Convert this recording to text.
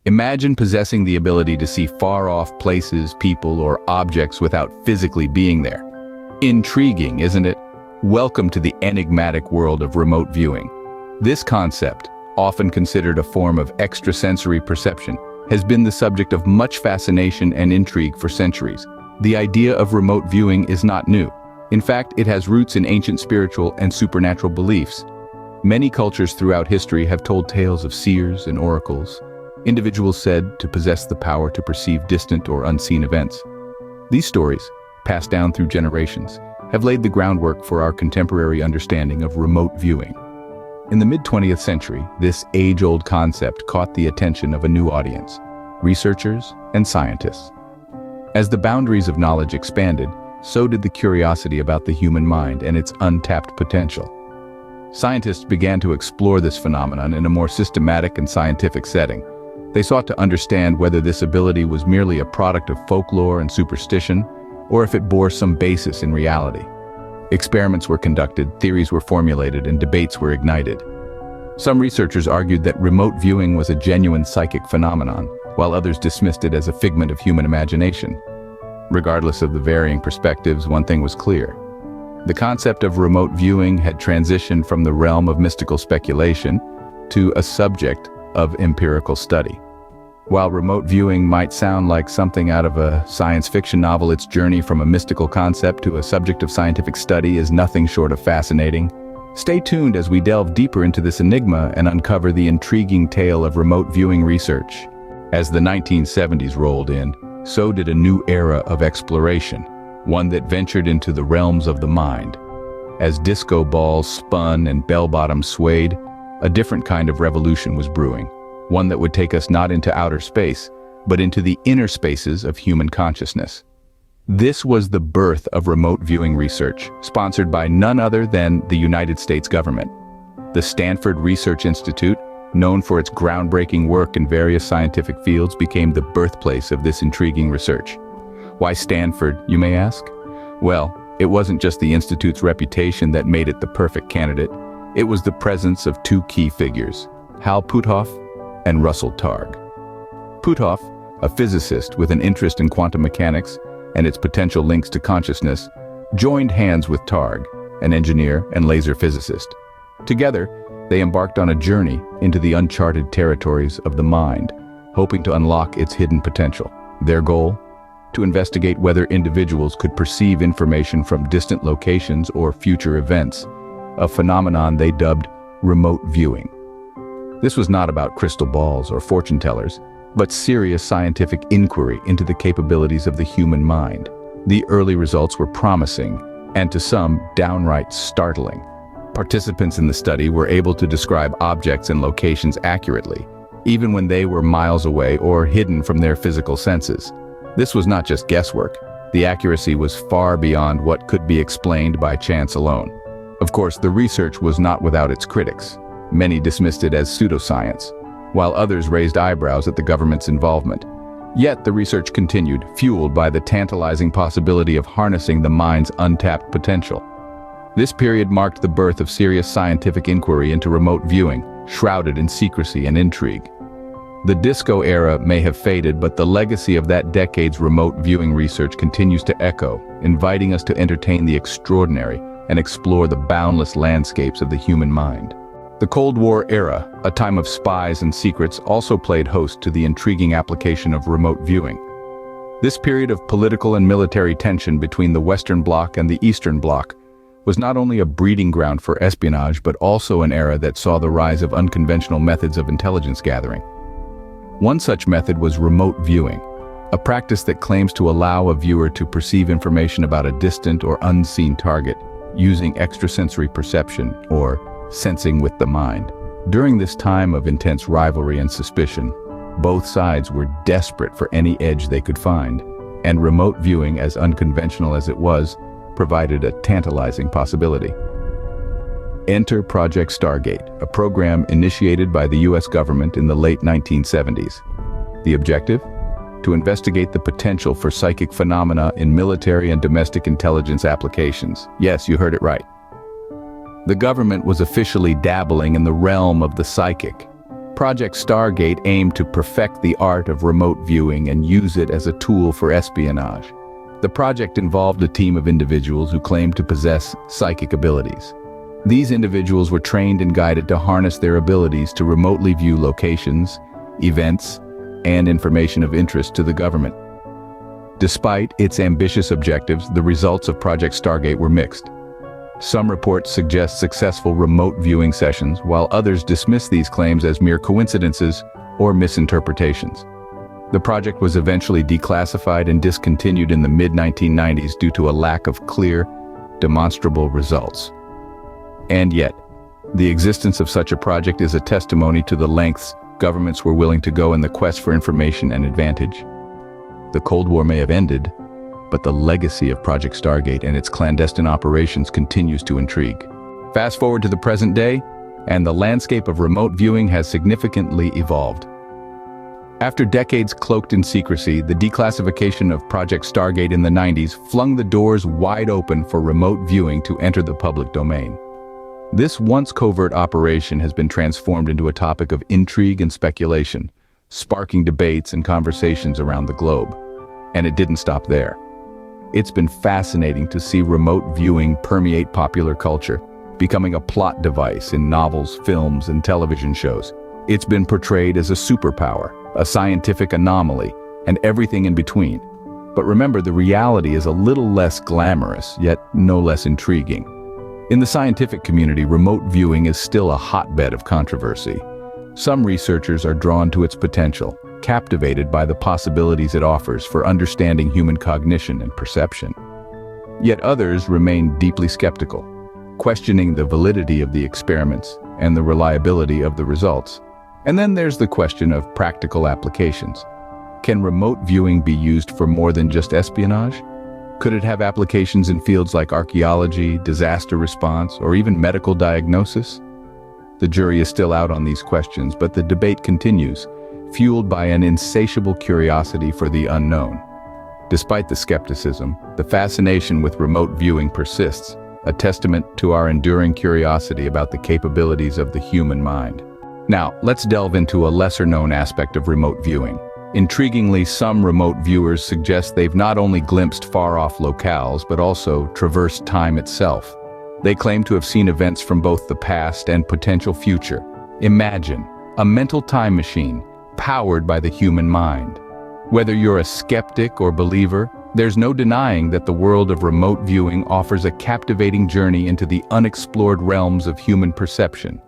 Imagine possessing the ability to see far-off places, people, or objects without physically being there. Intriguing, isn't it? Welcome to the enigmatic world of remote viewing. This concept, often considered a form of extrasensory perception, has been the subject of much fascination and intrigue for centuries. The idea of remote viewing is not new. In fact, it has roots in ancient spiritual and supernatural beliefs. Many cultures throughout history have told tales of seers and oracles, individuals said to possess the power to perceive distant or unseen events. These stories, passed down through generations, have laid the groundwork for our contemporary understanding of remote viewing. In the mid-20th century, this age-old concept caught the attention of a new audience, researchers and scientists. As the boundaries of knowledge expanded, so did the curiosity about the human mind and its untapped potential. Scientists began to explore this phenomenon in a more systematic and scientific setting. They sought to understand whether this ability was merely a product of folklore and superstition, or if it bore some basis in reality. Experiments were conducted, theories were formulated, and debates were ignited. Some researchers argued that remote viewing was a genuine psychic phenomenon, while others dismissed it as a figment of human imagination. Regardless of the varying perspectives, one thing was clear. The concept of remote viewing had transitioned from the realm of mystical speculation to a subject of empirical study. While remote viewing might sound like something out of a science fiction novel, its journey from a mystical concept to a subject of scientific study is nothing short of fascinating. Stay tuned as we delve deeper into this enigma and uncover the intriguing tale of remote viewing research. As the 1970s rolled in, so did a new era of exploration, one that ventured into the realms of the mind. As disco balls spun and bell-bottoms swayed, a different kind of revolution was brewing, one that would take us not into outer space, but into the inner spaces of human consciousness. This was the birth of remote viewing research, sponsored by none other than the United States government. The Stanford Research Institute, known for its groundbreaking work in various scientific fields, became the birthplace of this intriguing research. Why Stanford, you may ask? Well, it wasn't just the institute's reputation that made it the perfect candidate. It was the presence of two key figures, Hal Puthoff and Russell Targ. Puthoff, a physicist with an interest in quantum mechanics and its potential links to consciousness, joined hands with Targ, an engineer and laser physicist. Together, they embarked on a journey into the uncharted territories of the mind, hoping to unlock its hidden potential. Their goal? To investigate whether individuals could perceive information from distant locations or future events, a phenomenon they dubbed remote viewing. This was not about crystal balls or fortune tellers, but serious scientific inquiry into the capabilities of the human mind. The early results were promising, and to some, downright startling. Participants in the study were able to describe objects and locations accurately, even when they were miles away or hidden from their physical senses. This was not just guesswork. The accuracy was far beyond what could be explained by chance alone. Of course, the research was not without its critics. Many dismissed it as pseudoscience, while others raised eyebrows at the government's involvement. Yet the research continued, fueled by the tantalizing possibility of harnessing the mind's untapped potential. This period marked the birth of serious scientific inquiry into remote viewing, shrouded in secrecy and intrigue. The disco era may have faded, but the legacy of that decade's remote viewing research continues to echo, inviting us to entertain the extraordinary and explore the boundless landscapes of the human mind. The Cold War era, a time of spies and secrets, also played host to the intriguing application of remote viewing. This period of political and military tension between the Western Bloc and the Eastern Bloc was not only a breeding ground for espionage, but also an era that saw the rise of unconventional methods of intelligence gathering. One such method was remote viewing, a practice that claims to allow a viewer to perceive information about a distant or unseen target using extrasensory perception, or sensing with the mind. During this time of intense rivalry and suspicion, both sides were desperate for any edge they could find, and remote viewing, as unconventional as it was, provided a tantalizing possibility. Enter Project Stargate, a program initiated by the US government in the late 1970s. The objective? To investigate the potential for psychic phenomena in military and domestic intelligence applications. Yes, you heard it right. The government was officially dabbling in the realm of the psychic, Project Stargate aimed to perfect the art of remote viewing and use it as a tool for espionage. The project involved a team of individuals who claimed to possess psychic abilities. These individuals were trained and guided to harness their abilities to remotely view locations, events, and information of interest to the government. Despite its ambitious objectives, the results of Project Stargate were mixed. Some reports suggest successful remote viewing sessions, while others dismiss these claims as mere coincidences or misinterpretations. The project was eventually declassified and discontinued in the mid-1990s due to a lack of clear, demonstrable results. And yet, the existence of such a project is a testimony to the lengths governments were willing to go in the quest for information and advantage. The Cold War may have ended, but the legacy of Project Stargate and its clandestine operations continues to intrigue. Fast forward to the present day, and the landscape of remote viewing has significantly evolved. After decades cloaked in secrecy, the declassification of Project Stargate in the 90s flung the doors wide open for remote viewing to enter the public domain. This once covert operation has been transformed into a topic of intrigue and speculation, sparking debates and conversations around the globe. And it didn't stop there. It's been fascinating to see remote viewing permeate popular culture, becoming a plot device in novels, films, and television shows. It's been portrayed as a superpower, a scientific anomaly, and everything in between. But remember, the reality is a little less glamorous, yet no less intriguing. In the scientific community, remote viewing is still a hotbed of controversy. Some researchers are drawn to its potential, captivated by the possibilities it offers for understanding human cognition and perception. Yet others remain deeply skeptical, questioning the validity of the experiments and the reliability of the results. And then there's the question of practical applications. Can remote viewing be used for more than just espionage? Could it have applications in fields like archaeology, disaster response, or even medical diagnosis? The jury is still out on these questions, but the debate continues, fueled by an insatiable curiosity for the unknown. Despite the skepticism, the fascination with remote viewing persists, a testament to our enduring curiosity about the capabilities of the human mind. Now, let's delve into a lesser-known aspect of remote viewing. Intriguingly, some remote viewers suggest they've not only glimpsed far-off locales, but also traversed time itself. They claim to have seen events from both the past and potential future. Imagine a mental time machine powered by the human mind. Whether you're a skeptic or believer, there's no denying that the world of remote viewing offers a captivating journey into the unexplored realms of human perception.